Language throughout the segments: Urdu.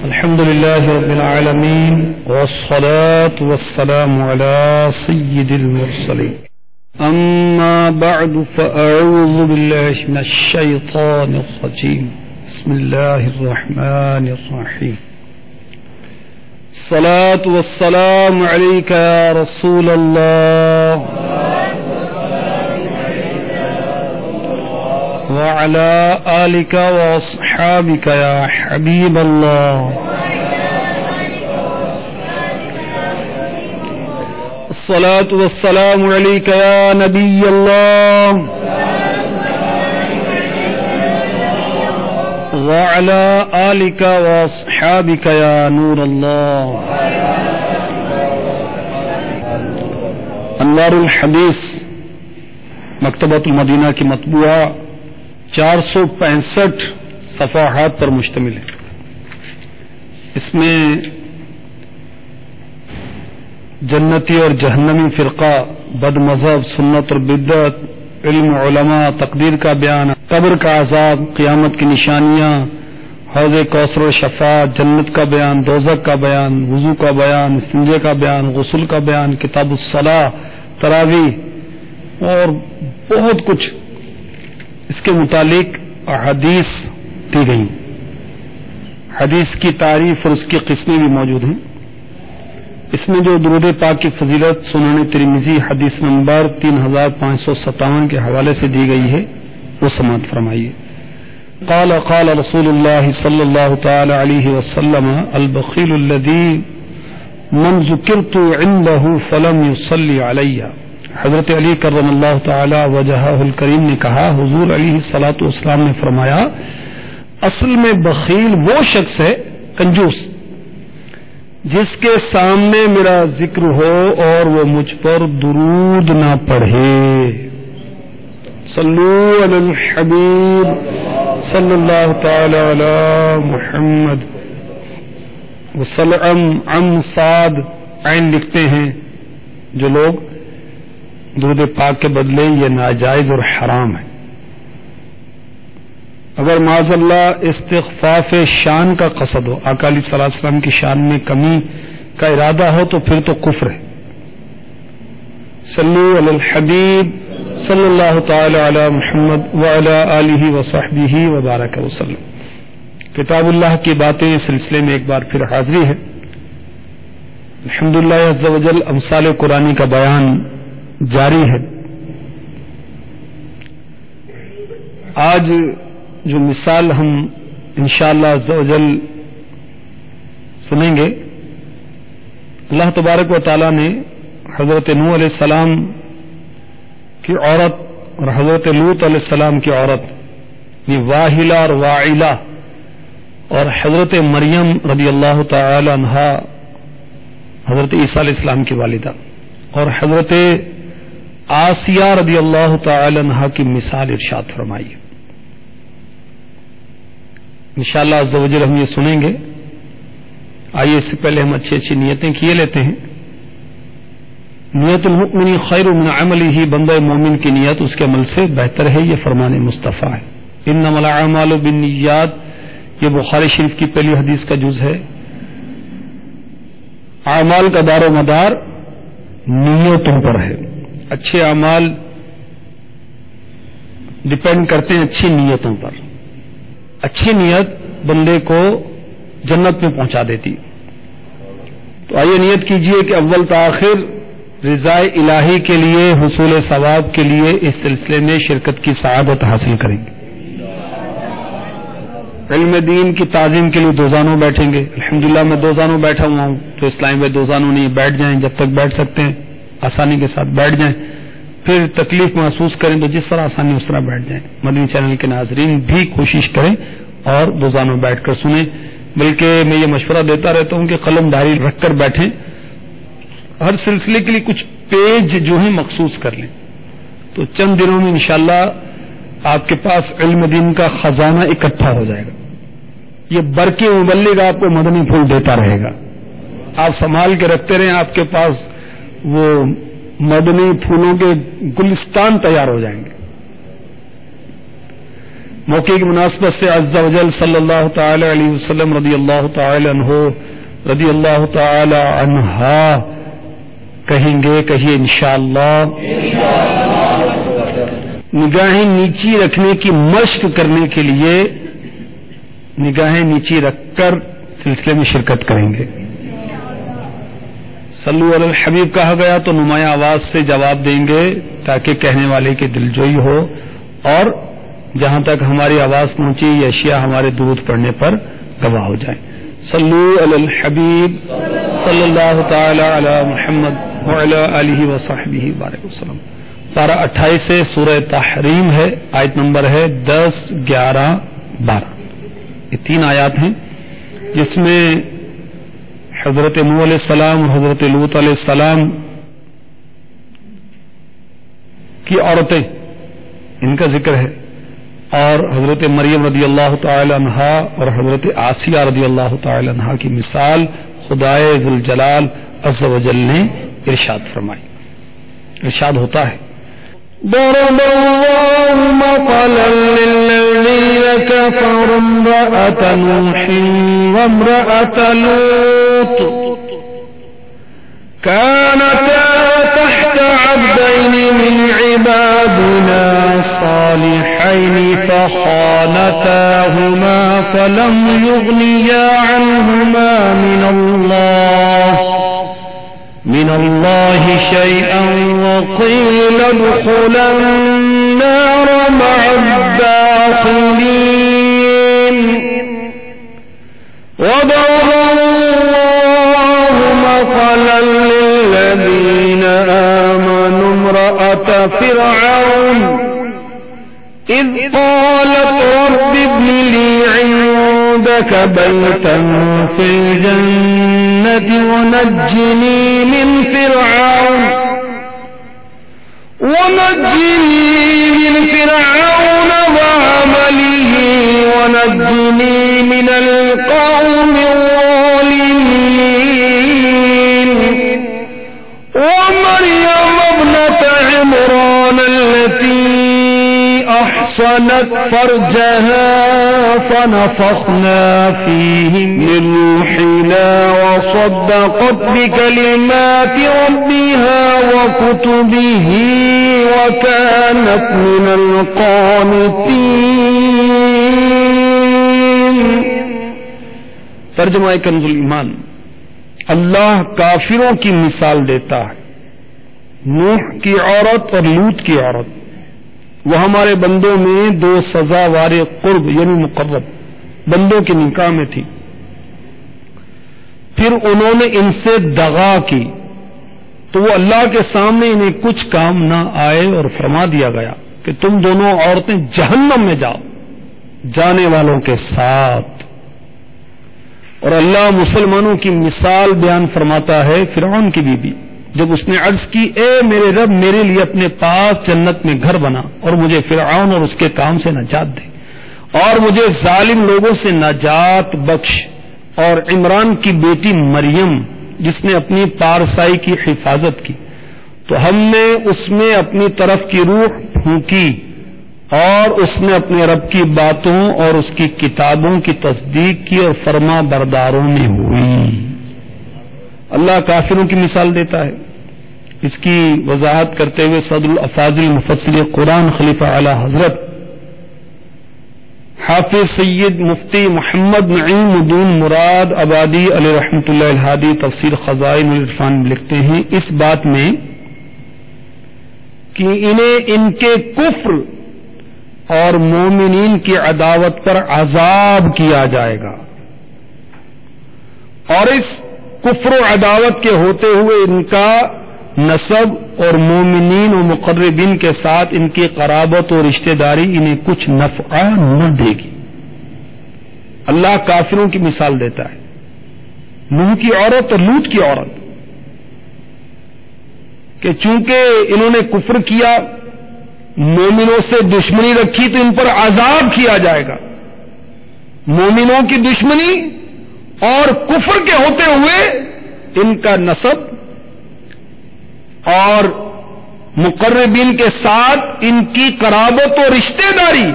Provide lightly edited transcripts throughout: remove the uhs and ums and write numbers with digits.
الحمد لله رب العالمين والصلاة والسلام على سيد المرسلين أما بعد فأعوذ بالله من الشيطان الرجيم بسم الله الرحمن الرحيم الصلاة والسلام عليك يا رسول الله وعلى آلك وأصحابك يا حبيب الله الصلاة والسلام عليك يا نبي الله وعلى آلك وأصحابك يا نور الله انوار الحدیث مکتبۃ المدینہ کی مطبوعہ 465 صفحات پر مشتمل ہے. اس میں جنتی اور جہنمی فرقہ، بد مذہب، سنت اور بدعت، علم علماء، تقدیر کا بیان، قبر کا عذاب، قیامت کی نشانیاں، حوض کوثر و شفاعت، جنت کا بیان، دوزخ کا بیان، وضو کا بیان، استنجے کا بیان، غسل کا بیان، کتاب الصلاح، تراویح اور بہت کچھ اس کے متعلق احادیث دی گئی. حدیث کی تعریف اور اس کی قسمیں بھی موجود ہیں. اس میں جو درود پاک کی فضیلت سنن ترمذی حدیث نمبر 3557 کے حوالے سے دی گئی ہے وہ سماعت فرمائیے. قال رسول اللہ صلی اللہ تعالی علیہ وسلم البخیل الذی من ذکرت عنده فلم يصلی علی. حضرت علی کرم اللہ تعالی وجہہ الکریم نے کہا، حضور علیہ الصلوۃ والسلام نے فرمایا، اصل میں بخیل وہ شخص ہے، کنجوس، جس کے سامنے میرا ذکر ہو اور وہ مجھ پر درود نہ پڑھے. صلو علی الحبیب صلی اللہ تعالی علی محمد. وسلم عن صاد عین لکھتے ہیں جو لوگ درود پاک کے بدلے یہ ناجائز اور حرام ہے. اگر معاذ اللہ استخفاف شان کا قصد ہو، آقا علیہ صلی اللہ علیہ وسلم کی شان میں کمی کا ارادہ ہو تو پھر تو کفر ہے. صلو علی الحبیب صلی اللہ تعالی علی محمد وعلی آلہ وصحبہ وبارک وسلم. کتاب اللہ کی باتیں اس سلسلے میں ایک بار پھر حاضری ہے. الحمدللہ عز وجل امثال قرآنی کا بیان جاری ہے. آج جو مثال ہم انشاءاللہ عز وجل سنیں گے، اللہ تبارک و تعالی نے حضرت نوح علیہ السلام کی عورت اور حضرت لوط علیہ السلام کی عورت واحلہ اور واعلہ اور حضرت مریم رضی اللہ تعالی عنہا حضرت عیسیٰ علیہ السلام کی والدہ اور حضرت آسیہ رضی اللہ تعالی عنہا کی مثال ارشاد فرمائی. انشاءاللہ عز و جل ہم یہ سنیں گے. آئیے اس سے پہلے ہم اچھی اچھی نیتیں کیے لیتے ہیں. نیت المؤمن خیر من عملہ، بندہ مومن کی نیت اس کے عمل سے بہتر ہے، یہ فرمان مصطفیٰ ہے. انما الاعمال بالنیات، یہ بخاری شریف کی پہلی حدیث کا جز ہے. اعمال کا دار و مدار نیتوں پر ہے. اچھے اعمال ڈپینڈ کرتے ہیں اچھی نیتوں پر. اچھی نیت بندے کو جنت میں پہنچا دیتی. تو آئیے نیت کیجئے کہ اول تاخیر رضا الہی کے لیے، حصول ثواب کے لیے اس سلسلے میں شرکت کی سعادت حاصل کریں گے. علم دین کی تعظیم کے لیے دوزانوں بیٹھیں گے. الحمدللہ میں دوزانوں بیٹھا ہوا ہوں، تو اسلام میں دوزانوں نہیں، بیٹھ جائیں جب تک بیٹھ سکتے ہیں، آسانی کے ساتھ بیٹھ جائیں. پھر تکلیف محسوس کریں تو جس طرح آسانی اس طرح بیٹھ جائیں. مدنی چینل کے ناظرین بھی کوشش کریں اور دوزانوں بیٹھ کر سنیں. بلکہ میں یہ مشورہ دیتا رہتا ہوں کہ قلم ڈائری رکھ کر بیٹھیں. ہر سلسلے کے لیے کچھ پیج جو ہیں مخصوص کر لیں، تو چند دنوں میں انشاءاللہ آپ کے پاس علم دین کا خزانہ اکٹھا ہو جائے گا. یہ برقی مبلغ آپ کو مدنی پھول دیتا رہے گا. آپ سنبھال کے رکھتے رہیں، آپ کے پاس وہ مدنی پھولوں کے گلستان تیار ہو جائیں گے. موقع کی مناسبت سے عز و جل صلی اللہ تعالی علیہ وسلم رضی اللہ تعالی عنہ رضی اللہ تعالی عنہا کہیں گے، کہیے انشاءاللہ۔ نگاہیں نیچی رکھنے کی مشق کرنے کے لیے نگاہیں نیچی رکھ کر سلسلے میں شرکت کریں گے۔ صلو علی الحبیب کہا گیا تو نمایاں آواز سے جواب دیں گے تاکہ کہنے والے کی دلجوئی ہو، اور جہاں تک ہماری آواز پہنچی یہ اشیاء ہمارے درود پڑھنے پر گواہ ہو جائیں۔ صلو علی الحبیب صلی اللہ تعالی علی محمد وعلی آلہ وصحبہ بارک وسلم۔ پارہ 28 سے سورہ تحریم ہے، آیت نمبر ہے 10، 11، 12۔ یہ 3 آیات ہیں جس میں حضرت نوح علیہ السلام اور حضرت لوط علیہ السلام کی عورتیں ان کا ذکر ہے، اور حضرت مریم رضی اللہ تعالی عنہا اور حضرت آسیہ رضی اللہ تعالی عنہا کی مثال خدائے ذوالجلال عز و جل نے ارشاد فرمائی۔ ارشاد ہوتا ہے ضرب الله مثلا للذين كفروا امرأة نوح وامرأة لوط كانتا تحت عبدين من عبادنا صالحين فخانتاهما فلم يغنيا عنهما من الله شيئا وقيل ادخلا النار مع الداخلين وضرب الله مثلا للذين آمنوا امرأة فرعون إذ قالت رب ابن لي عندك بيتا في الجنة ونجني من فرعون وعمله ونجني من القوم الظالمين ومريم ابنة عمران التي أحصنت فرجها فنفخنا فيه من روحنا وصدقت بكلمات ربها وكتبه وكانت من القانتين۔ ترجمہ کنز الایمان۔ اللہ کافروں کی مثال دیتا ہے، نوح کی عورت اور لوط کی عورت، وہ ہمارے بندوں میں 2 سزاوار قرب یعنی مقرب بندوں کے نکاح میں تھی، پھر انہوں نے ان سے دغا کی تو وہ اللہ کے سامنے انہیں کچھ کام نہ آئے، اور فرما دیا گیا کہ تم دونوں عورتیں جہنم میں جاؤ جانے والوں کے ساتھ۔ اور اللہ مسلمانوں کی مثال بیان فرماتا ہے فرعون کی بیوی، جب اس نے عرض کی اے میرے رب میرے لیے اپنے پاس جنت میں گھر بنا اور مجھے فرعون اور اس کے کام سے نجات دے اور مجھے ظالم لوگوں سے نجات بخش۔ اور عمران کی بیٹی مریم جس نے اپنی پارسائی کی حفاظت کی تو ہم نے اس میں اپنی طرف کی روح پھونکی اور اس نے اپنے رب کی باتوں اور اس کی کتابوں کی تصدیق کی اور فرما برداروں میں ہوئی۔ اللہ کافروں کی مثال دیتا ہے۔ اس کی وضاحت کرتے ہوئے صدر الافاضل مفسر قرآن خلیفہ اعلی حضرت حافظ سید مفتی محمد نعیم الدین مراد آبادی علیہ رحمۃ اللہ الہادی تفسیر خزائن العرفان لکھتے ہیں اس بات میں کہ انہیں ان کے کفر اور مومنین کی عداوت پر عذاب کیا جائے گا، اور اس کفر و عداوت کے ہوتے ہوئے ان کا نسب اور مومنین و مقربین کے ساتھ ان کی قرابت و رشتہ داری انہیں کچھ نفع نہ دے گی۔ اللہ کافروں کی مثال دیتا ہے، نوح کی عورت اور لوط کی عورت، کہ چونکہ انہوں نے کفر کیا، مومنوں سے دشمنی رکھی تو ان پر عذاب کیا جائے گا۔ مومنوں کی دشمنی اور کفر کے ہوتے ہوئے ان کا نسب اور مقربین کے ساتھ ان کی قرابت و رشتہ داری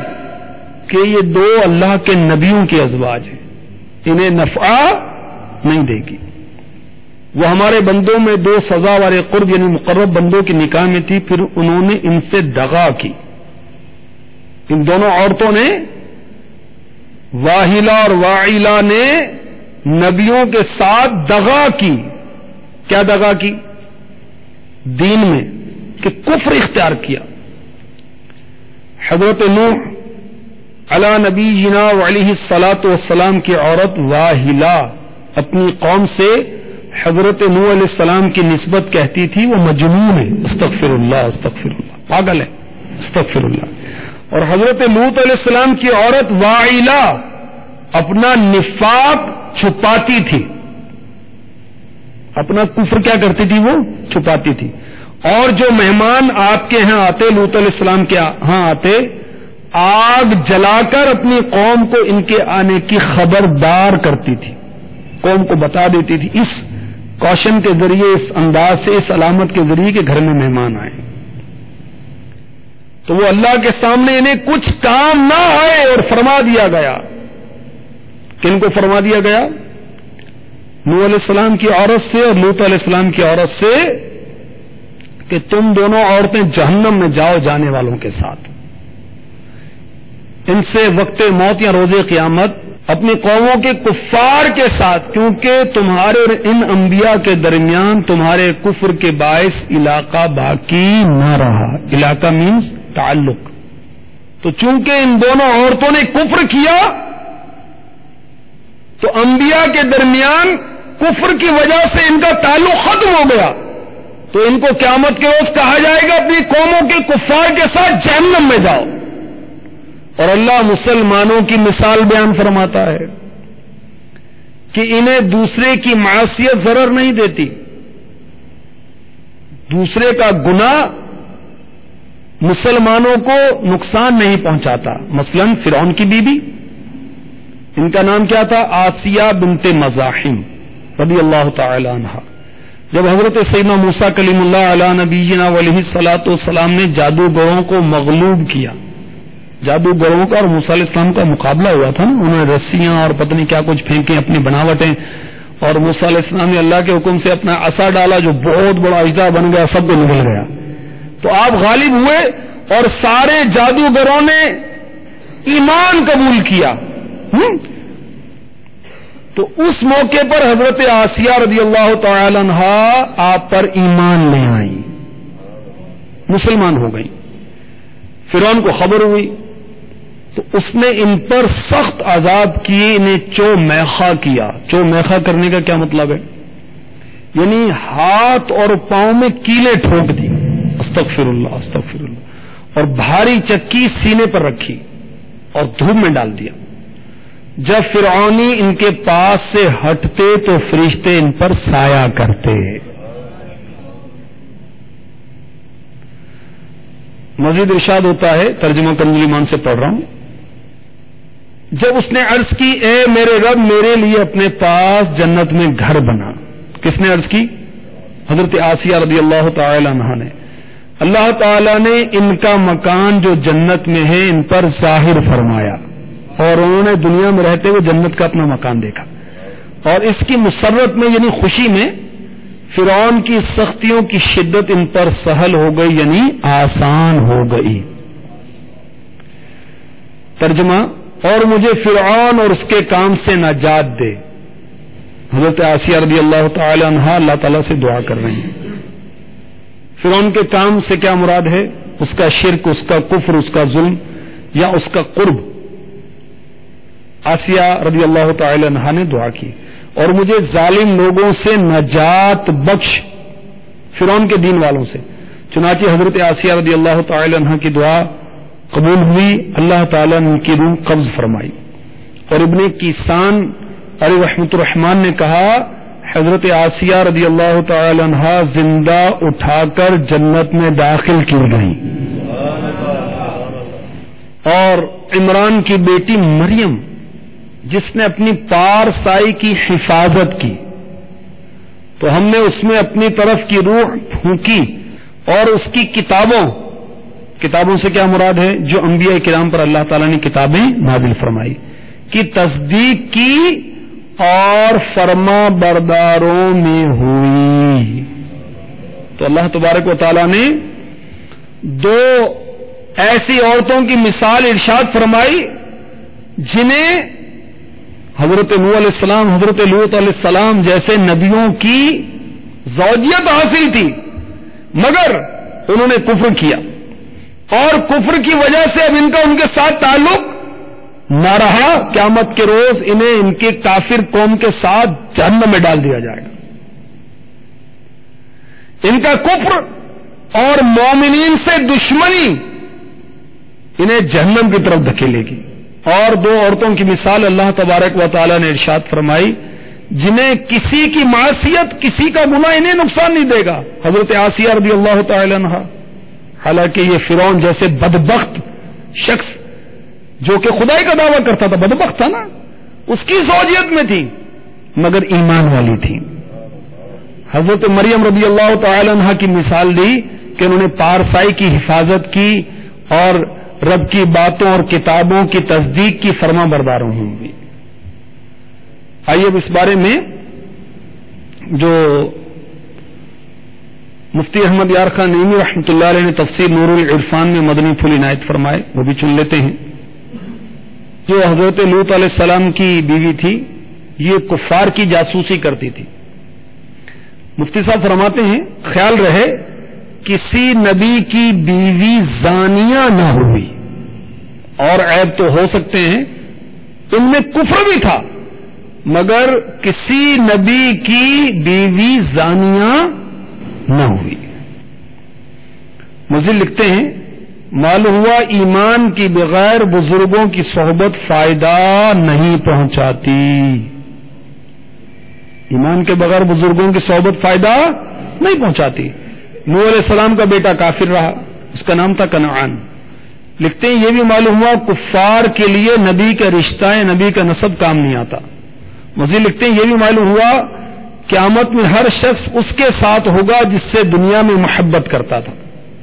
کہ یہ دو اللہ کے نبیوں کے ازواج ہیں، انہیں نفع نہیں دے گی. وہ ہمارے بندوں میں دو سزا والے قرب یعنی مقرب بندوں کی نکاح میں تھی، پھر انہوں نے ان سے دغا کی. ان دونوں عورتوں نے، واہلہ اور واعلہ نے نبیوں کے ساتھ دغا کی. کیا دغا کی؟ دین میں کہ کفر اختیار کیا. حضرت نوح علی نبینا وعلیہ الصلاۃ والسلام کی عورت واہلہ اپنی قوم سے حضرت نوح علیہ السلام کی نسبت کہتی تھی وہ مجنون ہے، استغفر اللہ استغفر اللہ، پاگل ہے، استغفر اللہ. اور حضرت لوط علیہ السلام کی عورت واعلہ اپنا نفاق چھپاتی تھی، اپنا کفر کیا کرتی تھی؟ وہ چھپاتی تھی. اور جو مہمان آپ کے ہاں آتے، لوط علیہ السلام کے ہاں آتے، آگ جلا کر اپنی قوم کو ان کے آنے کی خبردار کرتی تھی، قوم کو بتا دیتی تھی اس کوشن کے ذریعے، اس انداز سے، اس علامت کے ذریعے کہ گھر میں مہمان آئے. تو وہ اللہ کے سامنے انہیں کچھ کام نہ آئے اور فرما دیا گیا. کن کو فرما دیا گیا؟ نوح علیہ السلام کی عورت سے اور لوط علیہ السلام کی عورت سے کہ تم دونوں عورتیں جہنم میں جاؤ جانے والوں کے ساتھ. ان سے وقت موت یا روز قیامت اپنی قوموں کے کفار کے ساتھ، کیونکہ تمہارے اور ان انبیاء کے درمیان تمہارے کفر کے باعث علاقہ باقی نہ رہا. علاقہ مینز تعلق. تو چونکہ ان دونوں عورتوں نے کفر کیا تو انبیاء کے درمیان کفر کی وجہ سے ان کا تعلق ختم ہو گیا. تو ان کو قیامت کے روز کہا جائے گا اپنی قوموں کے کفار کے ساتھ جہنم میں جاؤ. اور اللہ مسلمانوں کی مثال بیان فرماتا ہے کہ انہیں دوسرے کی معصیت ضرر نہیں دیتی، دوسرے کا گناہ مسلمانوں کو نقصان نہیں پہنچاتا. مثلا فرعون کی بیوی، ان کا نام کیا تھا؟ آسیہ بنت مزاحم رضی اللہ تعالی عنہا. جب حضرت سیدنا موسیٰ کلیم اللہ علی نبینا علیہ الصلوۃ والسلام نے جادوگروں کو مغلوب کیا، جادوگروں کا اور موسیٰ علیہ السلام کا مقابلہ ہوا تھا نا، انہوں نے رسیاں اور پتہ نہیں کیا کچھ پھینکیں اپنی بناوٹیں، اور موسیٰ علیہ السلام نے اللہ کے حکم سے اپنا عصا ڈالا جو بہت بڑا اژدہا بن گیا، سب کو نگل گیا. تو آپ غالب ہوئے اور سارے جادوگروں نے ایمان قبول کیا. تو اس موقع پر حضرت آسیہ رضی اللہ تعالی عنہا آپ پر ایمان لے آئی، مسلمان ہو گئی. فرعون کو خبر ہوئی تو اس نے ان پر سخت عذاب کیے، انہیں چو میخا کیا. چو میخا کرنے کا کیا مطلب ہے؟ یعنی ہاتھ اور پاؤں میں کیلیں ٹھوک دی، استغفر اللہ استغفر اللہ، اور بھاری چکی سینے پر رکھی اور دھوپ میں ڈال دیا. جب فرعونی ان کے پاس سے ہٹتے تو فرشتے ان پر سایہ کرتے. مزید ارشاد ہوتا ہے، ترجمہ کنز ایمان سے پڑھ رہا ہوں. جب اس نے عرض کی اے میرے رب میرے لیے اپنے پاس جنت میں گھر بنا. کس نے عرض کی؟ حضرت آسیہ رضی اللہ تعالی عنہا نے. اللہ تعالی نے ان کا مکان جو جنت میں ہے ان پر ظاہر فرمایا اور انہوں نے دنیا میں رہتے ہوئے جنت کا اپنا مکان دیکھا. اور اس کی مسرت میں یعنی خوشی میں فرعون کی سختیوں کی شدت ان پر سہل ہو گئی، یعنی آسان ہو گئی. ترجمہ، اور مجھے فرعون اور اس کے کام سے نجات دے. حضرت آسیہ رضی اللہ تعالی عنہا اللہ تعالیٰ سے دعا کر رہی ہیں. فرعون کے کام سے کیا مراد ہے؟ اس کا شرک، اس کا کفر، اس کا ظلم یا اس کا قرب. آسیہ رضی اللہ تعالی عنہا نے دعا کی اور مجھے ظالم لوگوں سے نجات بخش، فرعون کے دین والوں سے. چنانچہ حضرت آسیہ رضی اللہ تعالی عنہا کی دعا قبول ہوئی، اللہ تعالیٰ نے ان کی روح قبض فرمائی. اور ابن کیسان علی رحمۃ الرحمان نے کہا حضرت آسیہ رضی اللہ تعالی عنہا زندہ اٹھا کر جنت میں داخل کی گئیں. اور عمران کی بیٹی مریم جس نے اپنی پارسائی کی حفاظت کی تو ہم نے اس میں اپنی طرف کی روح پھونکی اور اس کی کتابوں کتابوں سے کیا مراد ہے؟ جو انبیاء کرام پر اللہ تعالیٰ نے کتابیں نازل فرمائی کی تصدیق کی اور فرما برداروں میں ہوئی. تو اللہ تبارک و تعالیٰ نے دو ایسی عورتوں کی مثال ارشاد فرمائی جنہیں حضرت نوح علیہ السلام، حضرت لوط علیہ السلام جیسے نبیوں کی زوجیت حاصل تھی، مگر انہوں نے کفر کیا، اور کفر کی وجہ سے اب ان کا ان کے ساتھ تعلق نہ رہا. قیامت کے روز انہیں ان کے کافر قوم کے ساتھ جہنم میں ڈال دیا جائے گا. ان کا کفر اور مومنین سے دشمنی انہیں جہنم کی طرف دھکیلے گی. اور دو عورتوں کی مثال اللہ تبارک و تعالی نے ارشاد فرمائی جنہیں کسی کی معصیت، کسی کا گناہ انہیں نقصان نہیں دے گا. حضرت آسیہ رضی اللہ تعالی عنہا، حالانکہ یہ فرعون جیسے بدبخت شخص جو کہ خدائی کا دعویٰ کرتا تھا، بدبخت تھا نا، اس کی زوجیت میں تھی مگر ایمان والی تھی. حضرت مریم رضی اللہ تعالی عنہا کی مثال دی کہ انہوں نے پارسائی کی حفاظت کی اور رب کی باتوں اور کتابوں کی تصدیق کی فرما برداروں ہوں گی. آئیے اب اس بارے میں جو مفتی احمد یار خان نعیمی رحمۃ اللہ علیہ نے تفسیر نور العرفان میں مدنی پھول عنایت فرمائے وہ بھی چن لیتے ہیں. جو حضرت لوط علیہ السلام کی بیوی تھی یہ کفار کی جاسوسی کرتی تھی. مفتی صاحب فرماتے ہیں خیال رہے کسی نبی کی بیوی زانیہ نہ ہوئی، اور عیب تو ہو سکتے ہیں، ان میں کفر بھی تھا، مگر کسی نبی کی بیوی زانیہ نہ ہوئی. مزید لکھتے ہیں معلوم ہوا ایمان کی بغیر بزرگوں کی صحبت فائدہ نہیں پہنچاتی. ایمان کے بغیر بزرگوں کی صحبت فائدہ نہیں پہنچاتی. نوح علیہ السلام کا بیٹا کافر رہا، اس کا نام تھا کنعان. لکھتے ہیں یہ بھی معلوم ہوا کفار کے لیے نبی کا رشتہ، نبی کا نسب کام نہیں آتا. مزید لکھتے ہیں یہ بھی معلوم ہوا قیامت میں ہر شخص اس کے ساتھ ہوگا جس سے دنیا میں محبت کرتا تھا.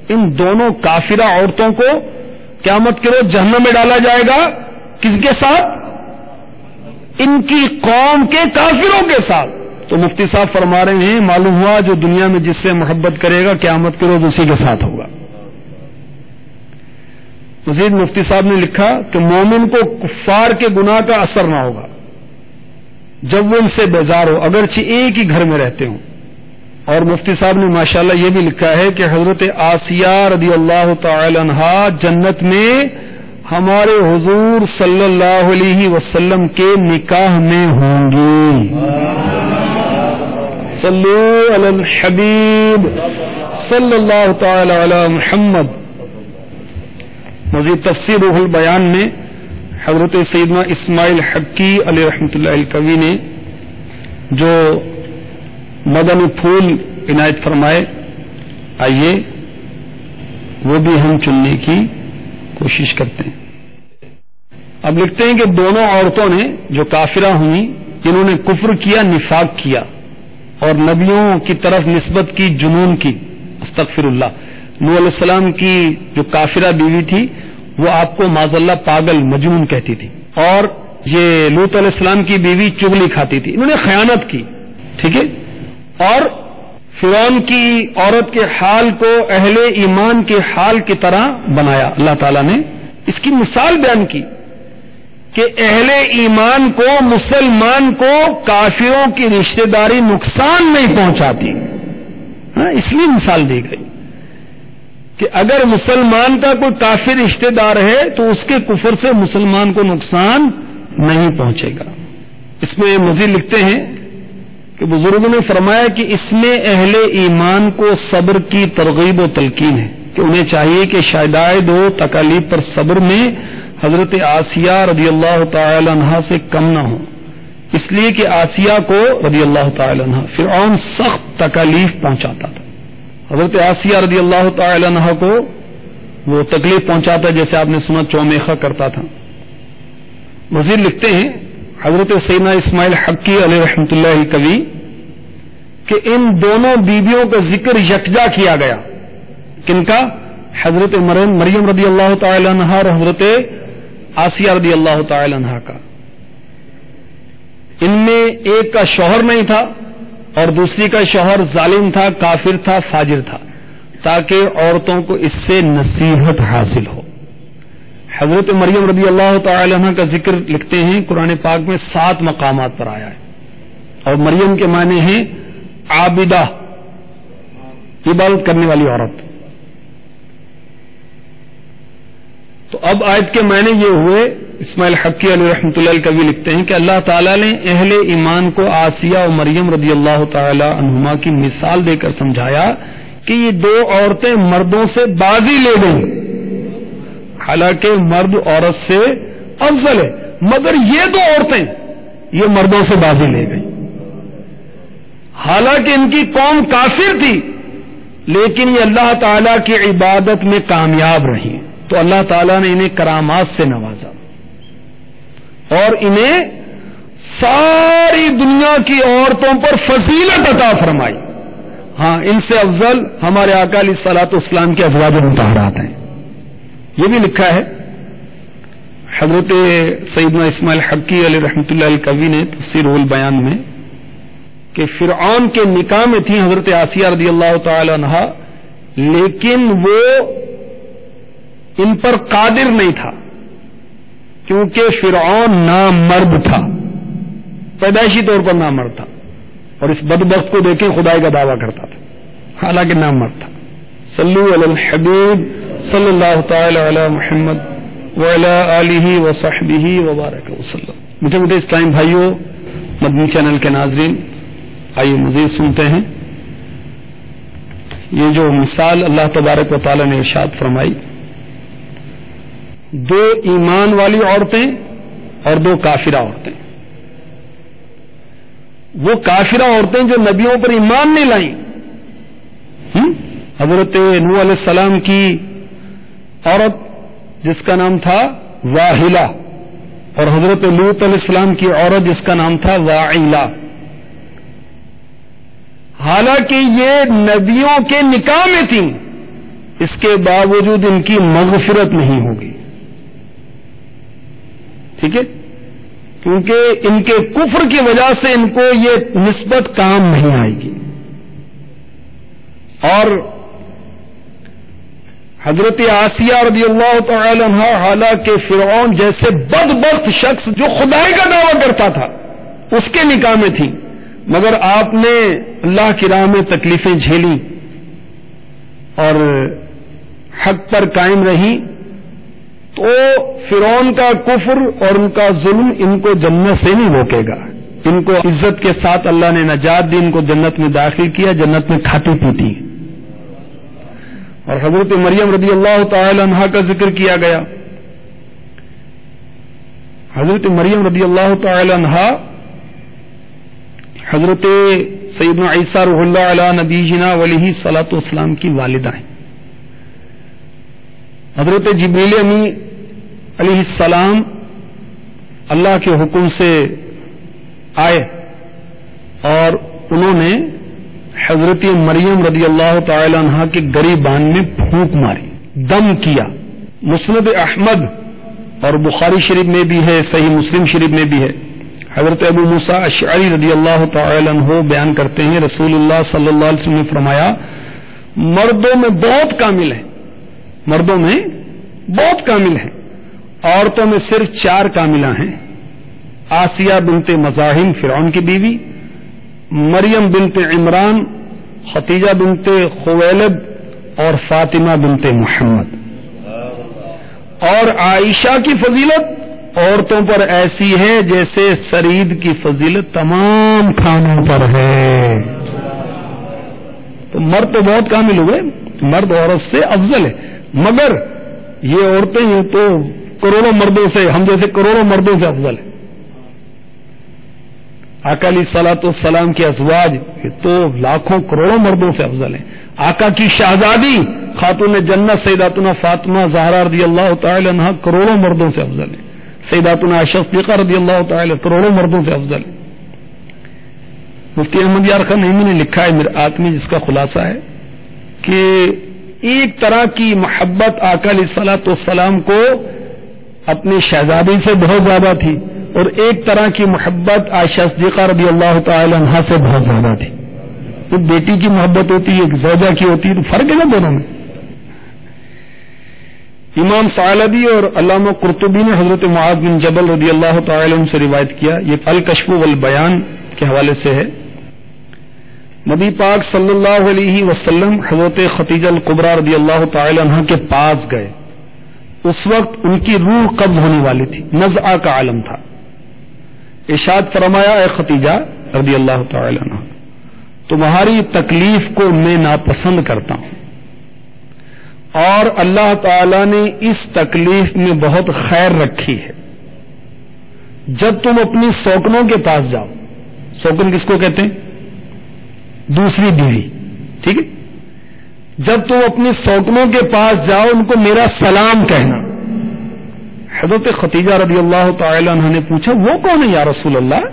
ان دونوں کافرہ عورتوں کو قیامت کے روز جہنم میں ڈالا جائے گا. کس کے ساتھ؟ ان کی قوم کے کافروں کے ساتھ. تو مفتی صاحب فرما رہے ہیں معلوم ہوا جو دنیا میں جس سے محبت کرے گا قیامت کے روز اسی کے ساتھ ہوگا. مزید مفتی صاحب نے لکھا کہ مومن کو کفار کے گناہ کا اثر نہ ہوگا جب وہ ان سے بیزار ہو، اگرچہ ایک ہی گھر میں رہتے ہوں. اور مفتی صاحب نے ماشاءاللہ یہ بھی لکھا ہے کہ حضرت آسیہ رضی اللہ تعالی عنہا جنت میں ہمارے حضور صلی اللہ علیہ وسلم کے نکاح میں ہوں گی. صلو علی الحبیب صلی اللہ تعالی علی محمد. مزید تفسیر روح البیان میں حضرت سیدنا اسماعیل حقی علیہ رحمۃ اللہ الکوی نے جو مدنی پھول عنایت فرمائے، آئیے وہ بھی ہم چننے کی کوشش کرتے ہیں. اب لکھتے ہیں کہ دونوں عورتوں نے جو کافرہ ہوئیں جنہوں نے کفر کیا، نفاق کیا اور نبیوں کی طرف نسبت کی، جنون کی، استغفر اللہ. نوح علیہ السلام کی جو کافرہ بیوی تھی وہ آپ کو معاذ اللہ پاگل، مجنون کہتی تھی، اور یہ لوط علیہ السلام کی بیوی چغلی کھاتی تھی. انہوں نے خیانت کی، ٹھیک ہے. اور فرعون کی عورت کے حال کو اہل ایمان کے حال کی طرح بنایا. اللہ تعالیٰ نے اس کی مثال بیان کی کہ اہل ایمان کو، مسلمان کو کافروں کی رشتہ داری نقصان نہیں پہنچاتی. اس لیے مثال دی گئی کہ اگر مسلمان کا کوئی کافر رشتہ دار ہے تو اس کے کفر سے مسلمان کو نقصان نہیں پہنچے گا. اس میں مزید لکھتے ہیں کہ بزرگوں نے فرمایا کہ اس میں اہل ایمان کو صبر کی ترغیب و تلقین ہے کہ انہیں چاہیے کہ شدائد و تکالیف پر صبر میں حضرت آسیہ رضی اللہ تعالی عنہا سے کم نہ ہو. اس لیے کہ آسیہ کو رضی اللہ تعالی عنہا فرعون سخت تکالیف پہنچاتا تھا. حضرت آسیہ رضی اللہ تعالی عنہا کو وہ تکلیف پہنچاتا جیسے آپ نے سنا چومیخا کرتا تھا. مزید لکھتے ہیں حضرت سیدنا اسماعیل حقی علیہ رحمۃ اللہ الکوی کہ ان دونوں بیویوں کا ذکر یکجا کیا گیا. کن کا؟ حضرت مریم رضی اللہ تعالی عنہا اور حضرت آسیہ رضی اللہ تعالی عنہا کا. ان میں ایک کا شوہر نہیں تھا اور دوسری کا شوہر ظالم تھا، کافر تھا، فاجر تھا، تاکہ عورتوں کو اس سے نصیحت حاصل ہو. حضرت مریم رضی اللہ تعالی عنہ کا ذکر لکھتے ہیں قرآن پاک میں 7 مقامات پر آیا ہے، اور مریم کے معنی ہیں عابدہ، عبادت کرنے والی عورت. تو اب آیت کے معنی یہ ہوئے، اسماعیل حقی علیہ رحمۃ اللہ الکوی لکھتے ہیں کہ اللہ تعالیٰ نے اہل ایمان کو آسیہ اور مریم رضی اللہ تعالی عنہما کی مثال دے کر سمجھایا کہ یہ 2 عورتیں مردوں سے بازی لے گئیں، حالانکہ مرد عورت سے افضل ہے، مگر یہ 2 عورتیں یہ مردوں سے بازی لے گئیں. حالانکہ ان کی قوم کافر تھی، لیکن یہ اللہ تعالیٰ کی عبادت میں کامیاب رہی، تو اللہ تعالیٰ نے انہیں کرامات سے نوازا اور انہیں ساری دنیا کی عورتوں پر فضیلت عطا فرمائی. ہاں، ان سے افضل ہمارے آقا علیہ الصلوۃ والسلام کے ازواج مطہرات ہیں. یہ بھی لکھا ہے حضرت سیدنا اسماعیل حقی علیہ رحمۃ اللہ الکوی نے تفسیر البیان میں کہ فرعون کے نکاح میں تھی حضرت آسیہ رضی اللہ تعالی عنہا، لیکن وہ ان پر قادر نہیں تھا کیونکہ فرعون نامرد تھا، پیدائشی طور پر نامرد تھا، اور اس بدبخت کو دیکھیں خدائی کا دعویٰ کرتا تھا حالانکہ نامرد تھا. صلو علی الحبیب صلی اللہ تعالی علی محمد وعلی آلہ وصحبہ وبارک وسلم. میٹھے میٹھے اسلام بھائیوں، مدنی چینل کے ناظرین، آئیے مزید سنتے ہیں یہ جو مثال اللہ تبارک و تعالی نے ارشاد فرمائی. 2 ایمان والی عورتیں اور 2 کافرہ عورتیں. وہ کافرہ عورتیں جو نبیوں پر ایمان نہیں لائیں، حضرت نوح علیہ السلام کی عورت جس کا نام تھا واہلہ، اور حضرت لوط علیہ السلام کی عورت جس کا نام تھا واعلہ. حالانکہ یہ نبیوں کے نکاح میں تھیں، اس کے باوجود ان کی مغفرت نہیں ہوگی. ٹھیک ہے، کیونکہ ان کے کفر کی وجہ سے ان کو یہ نسبت کام نہیں آئے گی. اور حضرت آسیہ رضی اللہ تعالی عنہا حالانکہ فرعون جیسے بدبخت شخص جو خدائی کا دعویٰ کرتا تھا اس کے نکاح میں تھی، مگر آپ نے اللہ کی راہ میں تکلیفیں جھیلی اور حق پر قائم رہی، تو فرعون کا کفر اور ان کا ظلم ان کو جنت سے نہیں روکے گا. ان کو عزت کے ساتھ اللہ نے نجات دی، ان کو جنت میں داخل کیا، جنت میں کھاتی پیتی. اور حضرت مریم رضی اللہ تعالی عنہا کا ذکر کیا گیا. حضرت مریم رضی اللہ تعالی عنہا حضرت سیدنا عیسیٰ روح اللہ علی نبینا علیہ الصلوۃ والسلام کی والدہ ہیں. حضرت جبریل امی علیہ السلام اللہ کے حکم سے آئے اور انہوں نے حضرت مریم رضی اللہ تعالی عنہا کے گریبان میں پھونک ماری، دم کیا. مسند احمد اور بخاری شریف میں بھی ہے، صحیح مسلم شریف میں بھی ہے. حضرت ابو موسیٰ اشعری رضی اللہ تعالی عنہ بیان کرتے ہیں رسول اللہ صلی اللہ علیہ وسلم نے فرمایا مردوں میں بہت کامل ہیں، مردوں میں بہت کامل ہیں، عورتوں میں صرف 4 کاملہ ہیں. آسیہ بنت مزاحم فرعون کی بیوی، مریم بنت عمران، خدیجہ بنت خویلد اور فاطمہ بنت محمد. اور عائشہ کی فضیلت عورتوں پر ایسی ہے جیسے سرید کی فضیلت تمام کھانوں پر ہے. تو مرد تو بہت کامل ہوئے، مرد عورت سے افضل ہے، مگر یہ عورتیں یہ تو کروڑوں مردوں سے، ہم جیسے کروڑوں مردوں سے افضل ہے. آقا علیہ الصلوۃ والسلام کے ازواج یہ تو لاکھوں کروڑوں مردوں سے افضل ہیں. آقا کی شہزادی خاتون جنت سیداتنا فاطمہ زہرا رضی اللہ تعالی عنہا کروڑوں مردوں سے افضل ہیں. سیداتنا عائشہ صدیقہ رضی اللہ تعالی کروڑوں مردوں سے افضل ہیں. مفتی احمد یار خان نعیمی نے لکھا ہے مرآت میں، جس کا خلاصہ ہے کہ ایک طرح کی محبت آقا علیہ الصلوۃ والسلام کو اپنے شہزادی سے بہت زیادہ تھی، اور ایک طرح کی محبت عائشہ صدیقہ رضی اللہ تعالی عنہا سے بہت زیادہ تھی۔ ایک بیٹی کی محبت ہوتی ہے، ایک زوجہ کی ہوتی ہے، تو فرق ہے نا دونوں میں۔ امام ثعلبی اور علامہ قرطبی نے حضرت معاذ بن جبل رضی اللہ تعالی عنہ سے روایت کیا، یہ الکشف والبیان کے حوالے سے ہے، نبی پاک صلی اللہ علیہ وسلم حضرت خدیجہ الکبریٰ رضی اللہ تعالی عنہ کے پاس گئے، اس وقت ان کی روح قبض ہونے والی تھی، نزعہ کا عالم تھا۔ ارشاد فرمایا، اے خدیجہ رضی اللہ تعالی عنہ، تمہاری تکلیف کو میں ناپسند کرتا ہوں، اور اللہ تعالی نے اس تکلیف میں بہت خیر رکھی ہے۔ جب تم اپنی سوکنوں کے پاس جاؤ، سوکن کس کو کہتے ہیں؟ دوسری بیوی، ٹھیک ہے؟ جب تم اپنی سوکنوں کے پاس جاؤ ان کو میرا سلام کہنا۔ حضرت خدیجہ رضی اللہ تعالی عنہ نے پوچھا، وہ کون ہے یا رسول اللہ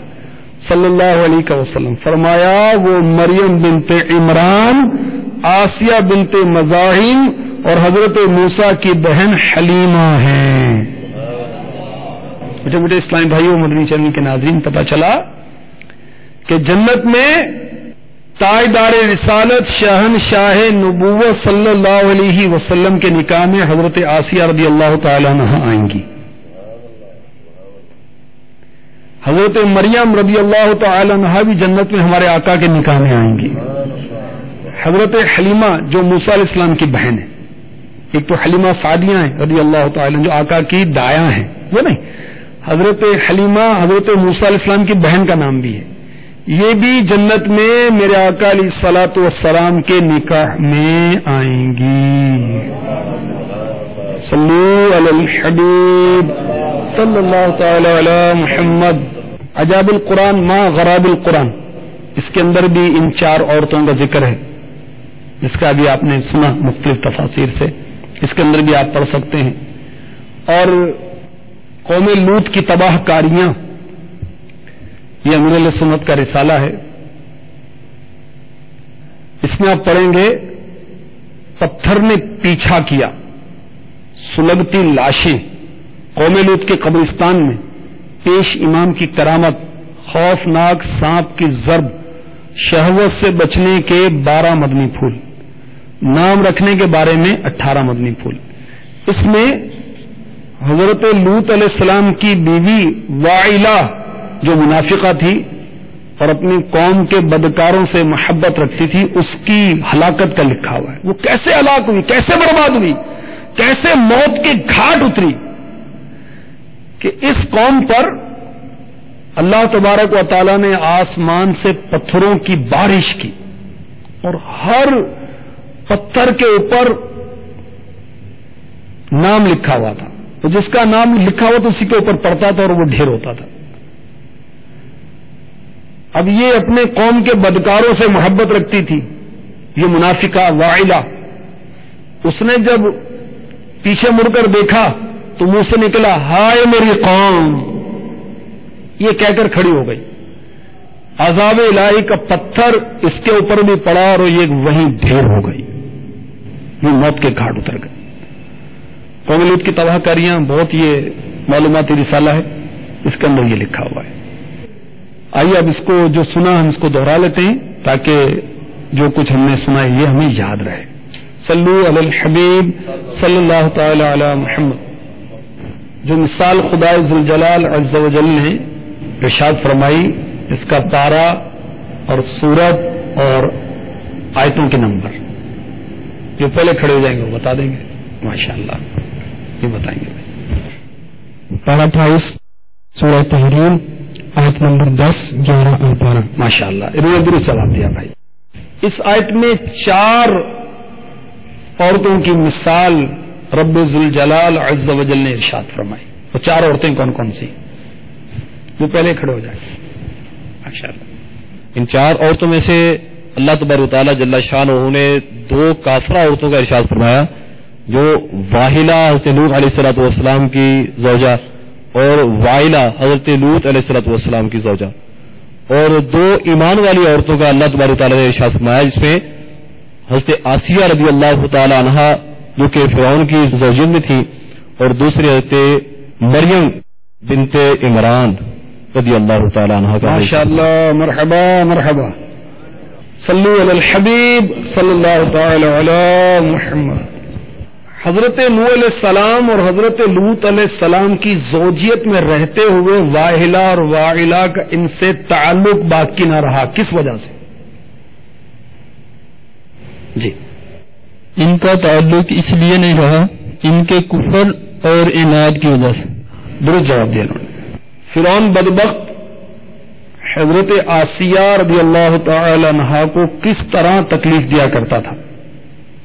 صلی اللہ علیہ وسلم؟ فرمایا، وہ مریم بنت عمران، آسیہ بنت مزاحم اور حضرت موسیٰ کی بہن حلیمہ ہیں۔ مجھے اسلامی بھائیوں، مدنی چینل کے ناظرین، پتہ چلا کہ جنت میں تاجدار رسالت شہنشاہ نبوت صلی اللہ علیہ وسلم کے نکاح میں حضرت آسیہ رضی اللہ تعالی عنہ آئیں گی، حضرت مریم رضی اللہ تعالی عنہ بھی جنت میں ہمارے آقا کے نکاح میں آئیں گی، حضرت حلیمہ جو موسیٰ علیہ السلام کی بہن ہے، ایک تو حلیمہ سعدیہ ہیں رضی اللہ تعالی عنہ جو آقا کی دایاں ہیں، وہ نہیں، حضرت حلیمہ حضرت موسیٰ علیہ السلام کی بہن کا نام بھی ہے، یہ بھی جنت میں میرے آقا علیہ الصلوۃ والسلام کے نکاح میں آئیں گی۔ صلو علی الحبیب صلی اللہ تعالی علی محمد۔ عجائب القرآن ما غرائب القرآن، اس کے اندر بھی ان 4 عورتوں کا ذکر ہے، جس کا بھی آپ نے سنا مختلف تفاسیر سے، اس کے اندر بھی آپ پڑھ سکتے ہیں۔ اور قوم لوط کی تباہ کاریاں، یہ امیر اہل سنت کا رسالہ ہے، اس میں آپ پڑھیں گے، پتھر نے پیچھا کیا، سلگتی لاشیں، قوم لوط کے قبرستان میں پیش امام کی کرامت، خوفناک سانپ کی ضرب، شہوت سے بچنے کے 12 مدنی پھول، نام رکھنے کے بارے میں 18 مدنی پھول۔ اس میں حضرت لوط علیہ السلام کی بیوی وائلہ جو منافقہ تھی اور اپنی قوم کے بدکاروں سے محبت رکھتی تھی، اس کی ہلاکت کا لکھا ہوا ہے، وہ کیسے ہلاک ہوئی، کیسے برباد ہوئی، کیسے موت کے گھاٹ اتری، کہ اس قوم پر اللہ تبارک و تعالی نے آسمان سے پتھروں کی بارش کی، اور ہر پتھر کے اوپر نام لکھا ہوا تھا، تو جس کا نام لکھا ہوا تو اسی کے اوپر پڑتا تھا اور وہ ڈھیر ہوتا تھا۔ اب یہ اپنے قوم کے بدکاروں سے محبت رکھتی تھی، یہ منافقہ وائلہ، اس نے جب پیچھے مڑ کر دیکھا تو منہ سے نکلا، ہائے میری قوم، یہ کہہ کر کھڑی ہو گئی۔ عذاب الہی کا پتھر اس کے اوپر بھی پڑا اور یہ وہیں ڈھیر ہو گئی، یہ موت کے گھاٹ اتر گئے۔ قوم لوط کی تباہ کاریاں بہت یہ معلوماتی رسالہ ہے، اس کے اندر یہ لکھا ہوا ہے۔ آئیے اب اس کو جو سنا ہم اس کو دوہرا لیتے ہیں تاکہ جو کچھ ہم نے سنا ہے یہ ہمیں یاد رہے۔ صلو علی الحبیب صلی اللہ تعالی علی محمد۔ جو مثال خدا ذوالجلال عز و جل نے ارشاد فرمائی، اس کا پارہ اور سورت اور آیتوں کے نمبر جو پہلے کھڑے ہو جائیں گے وہ بتا دیں گے ماشاءاللہ، یہ بتائیں گے۔ پارہ 28 سورہ تحریم، آیت نمبر 10، 11 اور 12۔ ماشاءاللہ، انہوں نے درست جواب دیا بھائی۔ اس آیت میں 4 عورتوں کی مثال رب ذوالجلال عز و جل نے ارشاد فرمائی۔ وہ 4 عورتیں کون کون سی؟ وہ پہلے کھڑے ہو جائیں ماشاءاللہ۔ ان 4 عورتوں میں سے اللہ تبارک و تعالی جل شانہ نے 2 کافرہ عورتوں کا ارشاد فرمایا، جو واہلہ حضرت نوح علیہ الصلوۃ والسلام کی زوجہ اور وائلہ حضرت لوط علیہ الصلوۃ والسلام کی زوجہ، اور 2 ایمان والی عورتوں کا اللہ تبارک و تعالی نے ارشاد فرمایا، جس میں حضرت آسیہ رضی اللہ تعالی عنہا جو کہ فرعون کی زوجین میں تھی، اور دوسری حضرت مریم بنت عمران رضی اللہ تعالی عنہا کا ماشاءاللہ، مرحبا مرحبا، صلو علی الحبیب صلی اللہ تعالی علی محمد۔ حضرت نوح علیہ السلام اور حضرت لوط علیہ السلام کی زوجیت میں رہتے ہوئے واہلہ اور واعلہ کا ان سے تعلق باقی نہ رہا، کس وجہ سے؟ جی، ان کا تعلق اس لیے نہیں رہا ان کے کفر اور عناد کی وجہ سے۔ درست جواب دیا انہوں نے۔ فرعون بدبخت حضرت آسیہ رضی اللہ تعالی عنہا کو کس طرح تکلیف دیا کرتا تھا؟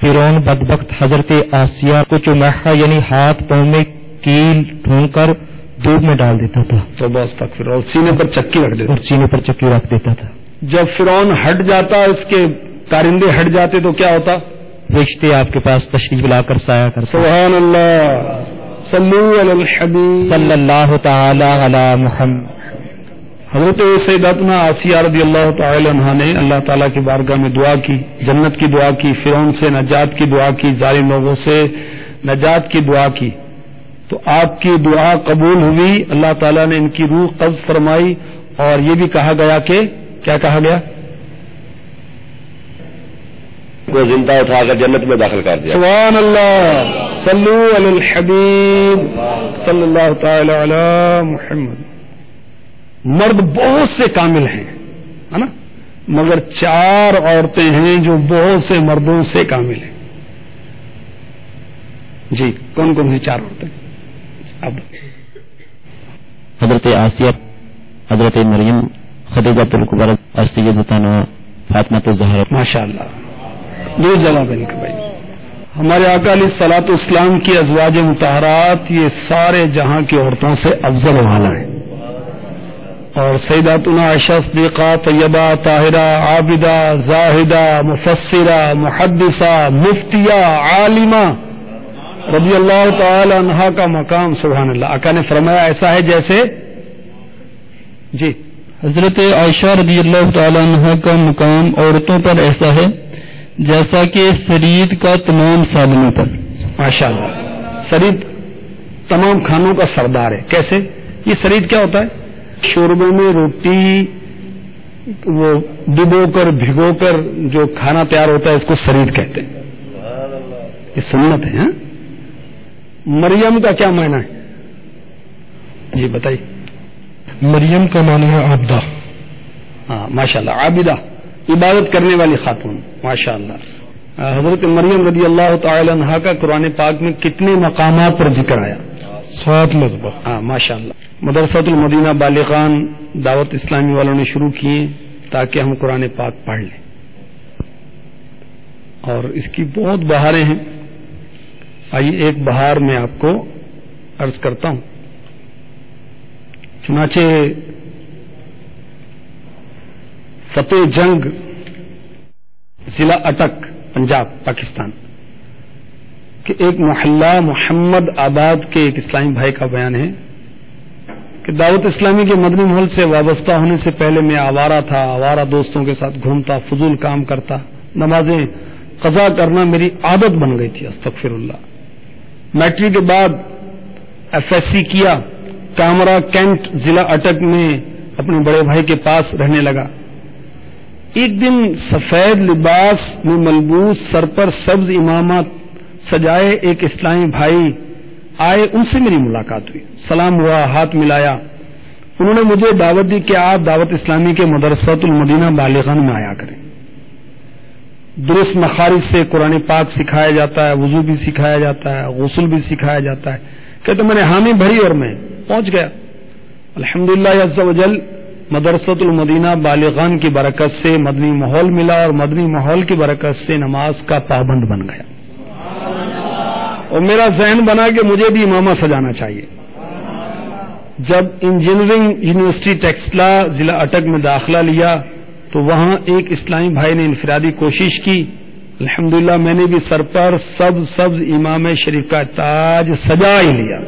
فرعون بدبخت حضرت آسیہ کو چماحہ یعنی ہاتھ پاؤں میں کیل ڈھونڈ کر دودھ میں ڈال دیتا تھا تو بس تک فرعون سینے پر چکی رکھ دیتا، اور سینے پر چکی رکھ دیتا تھا۔ جب فرعون ہٹ جاتا، اس کے کارندے ہٹ جاتے تو کیا ہوتا؟ فرشتے آپ کے پاس تشریف لا کر سایہ کرتے۔ سبحان اللہ، صلو علی الحبیب صلی اللہ تعالی علی محمد۔ حضرت سیداتنا آسیہ رضی اللہ تعالی عنہا نے اللہ تعالیٰ کی بارگاہ میں دعا کی، جنت کی دعا کی، فرعون سے نجات کی دعا کی، ظالم لوگوں سے نجات کی دعا کی، تو آپ کی دعا قبول ہوئی، اللہ تعالیٰ نے ان کی روح قبض فرمائی، اور یہ بھی کہا گیا کہ کیا کہا گیا؟ کو زندہ اٹھا کر جنت میں داخل کر دیا۔ سبحان اللہ، صلو علی الحبیب صلی اللہ تعالی علی محمد۔ مرد بہت سے کامل ہیں، ہے نا، مگر 4 عورتیں ہیں جو بہت سے مردوں سے کامل ہیں۔ جی، کون کون سی 4 عورتیں؟ اب حضرت آسیہ، حضرت مریم، خدیجہ الکبریٰ اور سیدتنا فاطمہ الزہرا۔ ماشاء اللہ، یہ جواب ہے ان کا بھائی۔ ہمارے آقا علیہ الصلوۃ والسلام کی ازواج مطہرات یہ سارے جہاں کی عورتوں سے افضل و اعلیٰ ہیں، اور سیداتنا عائشہ صدیقہ، طیبہ، طاہرہ، عابدہ، زاہدہ، مفسرہ، محدثہ، مفتیہ، عالمہ رضی اللہ تعالی عنہا کا مقام سبحان اللہ، آقا نے فرمایا ایسا ہے جیسے، جی، حضرت عائشہ رضی اللہ تعالی عنہا کا مقام عورتوں پر ایسا ہے جیسا کہ سرید کا تمام سالنوں پر۔ ماشاء اللہ، سرید تمام کھانوں کا سردار ہے۔ کیسے؟ یہ سرید کیا ہوتا ہے؟ شوربے میں روٹی وہ ڈبو کر بھگو کر جو کھانا تیار ہوتا ہے اس کو سرید کہتے ہیں، یہ سنت ہے۔ مریم کا کیا معنی ہے؟ جی بتائیے۔ مریم کا معنی ہے عابدہ۔ ہاں ماشاء اللہ، عابدہ، عبادت کرنے والی خاتون، ماشاء اللہ۔ حضرت مریم رضی اللہ تعالی عنہا کا قرآن پاک میں کتنے مقامات پر ذکر آیا؟ 7 مرتبہ۔ ہاں ماشاء اللہ۔ مدرسۃ المدینہ بالغان دعوت اسلامی والوں نے شروع کیے تاکہ ہم قرآن پاک پڑھ لیں، اور اس کی بہت بہاریں ہیں۔ آئیے ایک بہار میں آپ کو عرض کرتا ہوں۔ چنانچہ فتح جنگ ضلع اٹک پنجاب پاکستان کہ ایک محلہ محمد آباد کے ایک اسلامی بھائی کا بیان ہے کہ دعوت اسلامی کے مدنی ماحول سے وابستہ ہونے سے پہلے میں آوارہ تھا، آوارہ دوستوں کے ساتھ گھومتا، فضول کام کرتا، نمازیں قضا کرنا میری عادت بن گئی تھی، استغفر اللہ۔ میٹرک کے بعد FSC کیا، کامرا کینٹ ضلع اٹک میں اپنے بڑے بھائی کے پاس رہنے لگا۔ ایک دن سفید لباس میں ملبوس، سر پر سبز امامت سجائے ایک اسلامی بھائی آئے، ان سے میری ملاقات ہوئی، سلام ہوا، ہاتھ ملایا۔ انہوں نے مجھے دعوت دی کہ آپ دعوت اسلامی کے مدرسۃ المدینہ بالغان میں آیا کریں، درست مخارج سے قرآن پاک سکھایا جاتا ہے، وضو بھی سکھایا جاتا ہے، غسل بھی سکھایا جاتا ہے۔ کہتے میں نے حامی بھری اور میں پہنچ گیا۔ الحمدللہ عز وجل مدرسۃ المدینہ بالغان کی برکت سے مدنی ماحول ملا، اور مدنی ماحول کی برکت سے نماز کا پابند بن گیا، اور میرا ذہن بنا کہ مجھے بھی امامہ سجانا چاہیے۔ جب انجینئرنگ یونیورسٹی ٹیکسلا ضلع اٹک میں داخلہ لیا تو وہاں ایک اسلامی بھائی نے انفرادی کوشش کی، الحمدللہ میں نے بھی سر پر سبز امام شریف کا تاج سجا ہی لیا،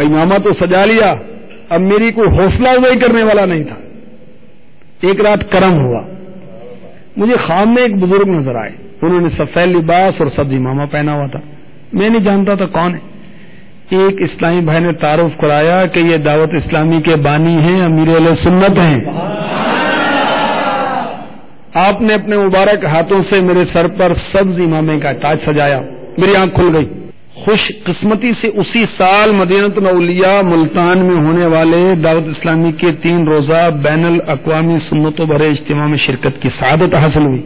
امامہ تو سجا لیا، اب میری کوئی حوصلہ افزائی کرنے والا نہیں تھا۔ ایک رات کرم ہوا، مجھے خواب میں ایک بزرگ نظر آئے، انہوں نے سفید لباس اور سبز امامہ پہنا ہوا تھا، میں نہیں جانتا تھا کون ہے۔ ایک اسلامی بھائی نے تعارف کرایا کہ یہ دعوت اسلامی کے بانی ہیں، امیر اہل سنت ہیں۔ آپ نے اپنے مبارک ہاتھوں سے میرے سر پر سبز امامے کا تاج سجایا، میری آنکھ کھل گئی۔ خوش قسمتی سے اسی سال مدینۃ الاولیاء ملتان میں ہونے والے دعوت اسلامی کے 3 روزہ بین الاقوامی سنتوں بھرے اجتماع میں شرکت کی سعادت حاصل ہوئی۔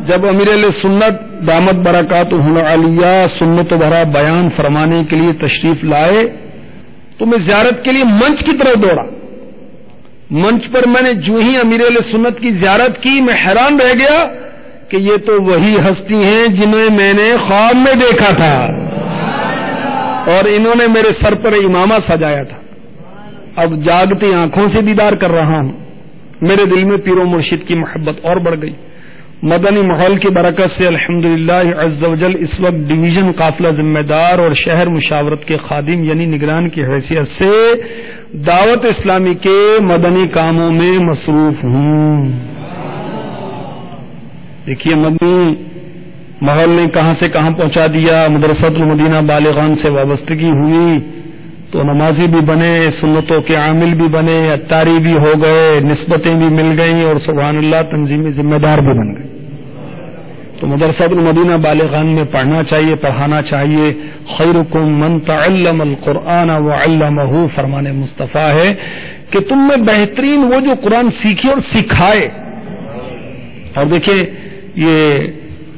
جب امیر اہل سنت دامت برکاتہ العالیہ سنت بھرا بیان فرمانے کے لیے تشریف لائے تو میں زیارت کے لیے منچ کی طرف دوڑا۔ منچ پر میں نے جو ہی امیر اہل سنت کی زیارت کی، میں حیران رہ گیا کہ یہ تو وہی ہستی ہیں جنہیں میں نے خواب میں دیکھا تھا، اور انہوں نے میرے سر پر امامہ سجایا تھا۔ اب جاگتی آنکھوں سے دیدار کر رہا ہوں، میرے دل میں پیر و مرشد کی محبت اور بڑھ گئی۔ مدنی ماحول کی برکت سے الحمدللہ عز وجل اس وقت ڈویژن قافلہ ذمہ دار اور شہر مشاورت کے خادم یعنی نگران کی حیثیت سے دعوت اسلامی کے مدنی کاموں میں مصروف ہوں۔ دیکھیے مدنی ماحول نے کہاں سے کہاں پہنچا دیا۔ مدرسۃ المدینہ بالغان سے وابستگی ہوئی تو نمازی بھی بنے، سنتوں کے عامل بھی بنے، اتاری بھی ہو گئے، نسبتیں بھی مل گئیں، اور سبحان اللہ تنظیمی ذمہ دار بھی بن گئے۔ تو مدرسۃ المدینہ بالغان میں پڑھنا چاہیے، پڑھانا چاہیے۔ خیرکم من تعلم القرآن وعلمہ، فرمان مصطفیٰ ہے کہ تم میں بہترین وہ جو قرآن سیکھے اور سکھائے۔ اور دیکھیں یہ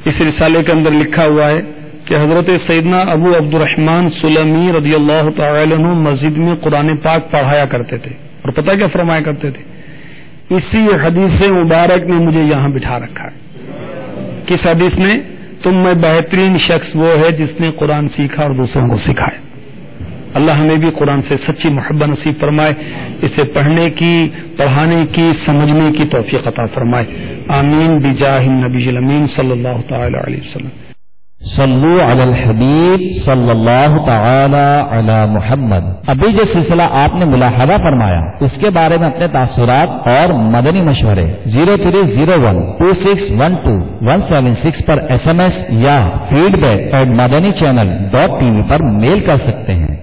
اس رسالے کے اندر لکھا ہوا ہے کہ حضرت سیدنا ابو عبد الرحمن سلمی رضی اللہ تعالی عنہ مسجد میں قرآن پاک پڑھایا کرتے تھے، اور پتہ کیا فرمایا کرتے تھے؟ اسی حدیث مبارک نے مجھے یہاں بٹھا رکھا ہے۔ کس حدیث نے؟ تم میں بہترین شخص وہ ہے جس نے قرآن سیکھا اور دوسروں کو سکھایا۔ اللہ ہمیں بھی قرآن سے سچی محبت نصیب فرمائے، اسے پڑھنے کی، پڑھانے کی، سمجھنے کی توفیق عطا فرمائے، آمین بجاہ النبی الامین صلی اللہ تعالی علیہ وسلم۔ صلو علی الحبیب صلی اللہ تعالی علی محمد۔ ابھی جو سلسلہ آپ نے ملاحظہ فرمایا اس کے بارے میں اپنے تاثرات اور مدنی مشورے 03012612 پر SMS یا feedback@madanichannel.tv پر میل کر سکتے ہیں۔